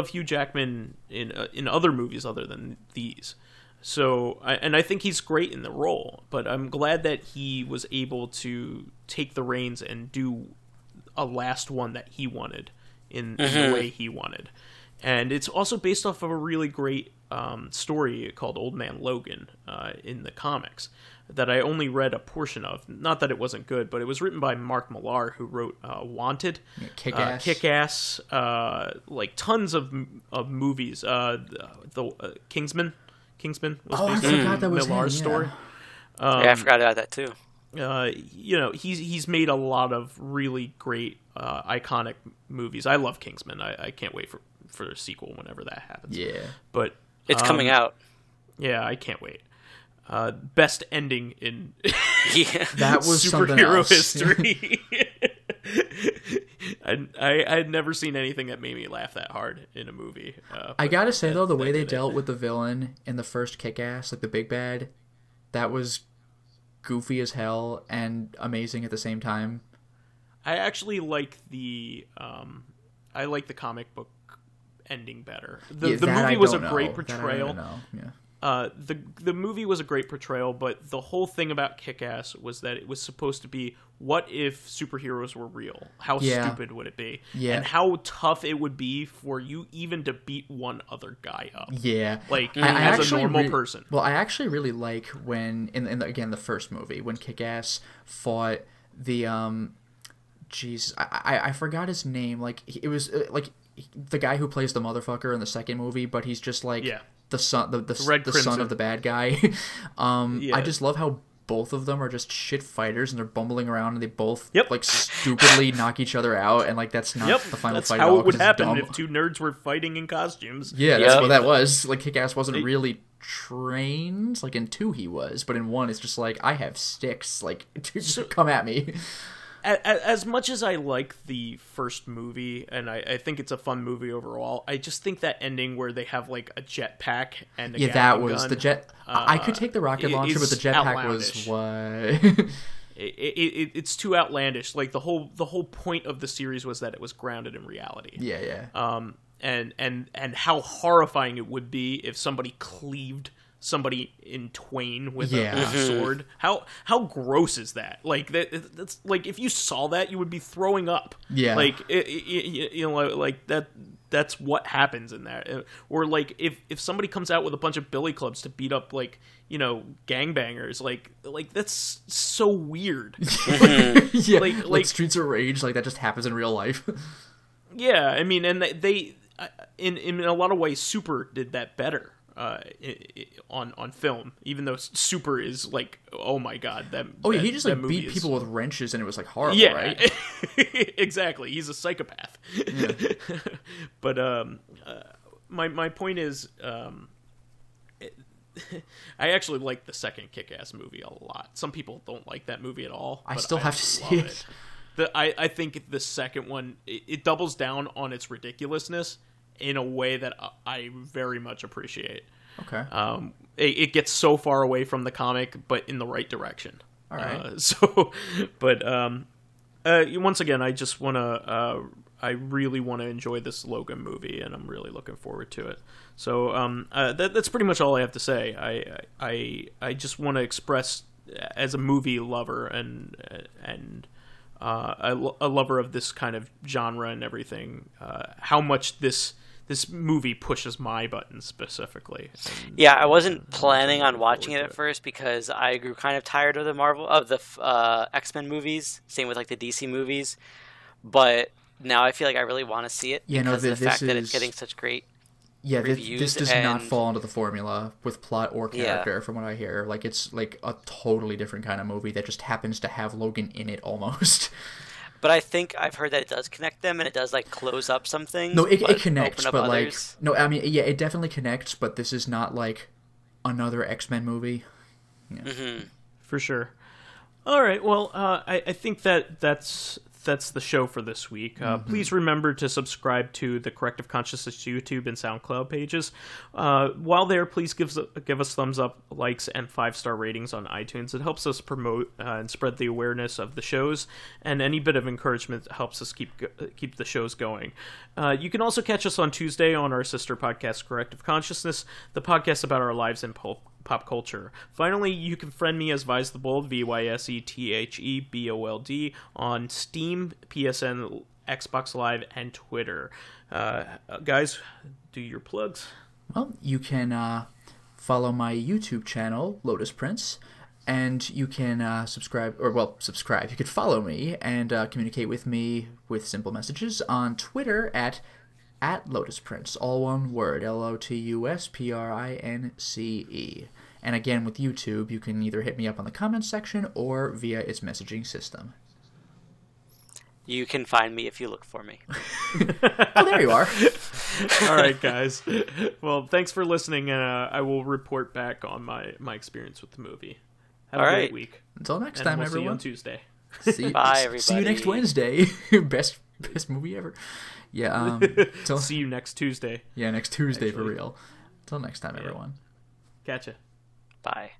Hugh Jackman in other movies other than these. So I think he's great in the role, but I'm glad that he was able to take the reins and do a last one that he wanted in the way he wanted. And it's also based off of a really great story called Old Man Logan in the comics that I only read a portion of. Not that it wasn't good, but it was written by Mark Millar, who wrote Wanted, Kick-Ass, like tons of movies. The Kingsman was based on Millar's story. I forgot about that too. He's made a lot of really great iconic movies. I love Kingsman. I can't wait for a sequel whenever that happens. Yeah, but it's coming out. Yeah, I can't wait. Best ending in that was superhero history. I had never seen anything that made me laugh that hard in a movie. I gotta say though, the way they dealt with the villain in the first Kick-Ass, like the big bad, that was goofy as hell and amazing at the same time. I actually like the comic book ending better. The movie was a great portrayal. The movie was a great portrayal, but the whole thing about Kick-Ass was that it was supposed to be, what if superheroes were real? How stupid would it be? Yeah. And how tough it would be for you even to beat one other guy up. Yeah. Like, as a normal person. Well, I actually really like when, again, the first movie, when Kick-Ass fought the, I forgot his name. Like, it was, like, the guy who plays the motherfucker in the second movie, but he's just, like, the son of the bad guy. I just love how both of them are just shit fighters, and they're bumbling around, and they both like stupidly knock each other out, and like that's not the final fight. That's how it would happen if two nerds were fighting in costumes. Yeah, that's what that was. Like Kick-Ass wasn't really trained. Like in 2 he was, but in 1 it's just like, I have sticks. Like, come at me. As much as I like the first movie, and I think it's a fun movie overall, I just think that ending where they have like a jetpack and a that was gun, the jet. I could take the rocket launcher, but the jetpack was what? It's too outlandish. Like the whole point of the series was that it was grounded in reality. Yeah. And how horrifying it would be if somebody cleaved somebody in twain with a sword. How gross is that? Like that's like, if you saw that, you would be throwing up. Yeah. Like like that's what happens in that. Or like if somebody comes out with a bunch of billy clubs to beat up like gangbangers, like that's so weird. Yeah. Like Streets of Rage, like that just happens in real life. Yeah, I mean, and they in a lot of ways, Super did that better. On film, even though Super is like, oh my god, he just like beat people with wrenches and it was like horrible, right? Exactly, he's a psychopath. Yeah. But my point is, I actually like the second Kick-Ass movie a lot. Some people don't like that movie at all. I still have to see it. I think the second one, it doubles down on its ridiculousness in a way that I very much appreciate. Okay. It gets so far away from the comic, but in the right direction. All right. Once again, I just want to I really want to enjoy this Logan movie, and I'm really looking forward to it. So that's pretty much all I have to say. I just want to express, as a movie lover and a lover of this kind of genre and everything, how much this movie pushes my buttons specifically. Yeah, I wasn't planning on watching it at first because I grew kind of tired of the X-Men movies. Same with like the DC movies, but now I feel like I really want to see it because of the fact that it's getting such great reviews. This does not fall into the formula with plot or character, from what I hear. Like, it's like a totally different kind of movie that just happens to have Logan in it almost. But I think I've heard that it does connect them, and it does like close up some things. No, it connects, but others. like, no, I mean, yeah, it definitely connects. But this is not like another X-Men movie. Yeah. Mm-hmm. For sure. All right. Well, I think that's the show for this week. Please remember to subscribe to the Corrective Consciousness YouTube and SoundCloud pages. While there, please give us thumbs up, likes, and 5-star ratings on iTunes. It helps us promote and spread the awareness of the shows, and any bit of encouragement helps us keep the shows going. You can also catch us on Tuesday on our sister podcast, Corrective Consciousness, the podcast about our lives in pop culture. Finally, you can friend me as VyseTheBold, VyseTheBold, on Steam, PSN, Xbox Live, and Twitter. Guys, do your plugs. Well, you can follow my YouTube channel, Lotus Prince, and you can subscribe. You could follow me and communicate with me with simple messages on Twitter at Lotus Prince, all one word, LOTUSPRINCE. And again, with YouTube, you can either hit me up on the comments section or via its messaging system. You can find me if you look for me. Oh, there you are. All right, guys. Well, thanks for listening, and I will report back on my experience with the movie. Have a great week. Until next time, we'll everyone. See you on Tuesday. Bye, everybody. See you next Wednesday. Best movie ever. Yeah. See you next Tuesday. Yeah, next Tuesday for real. Until next time, everyone. Gotcha. Bye.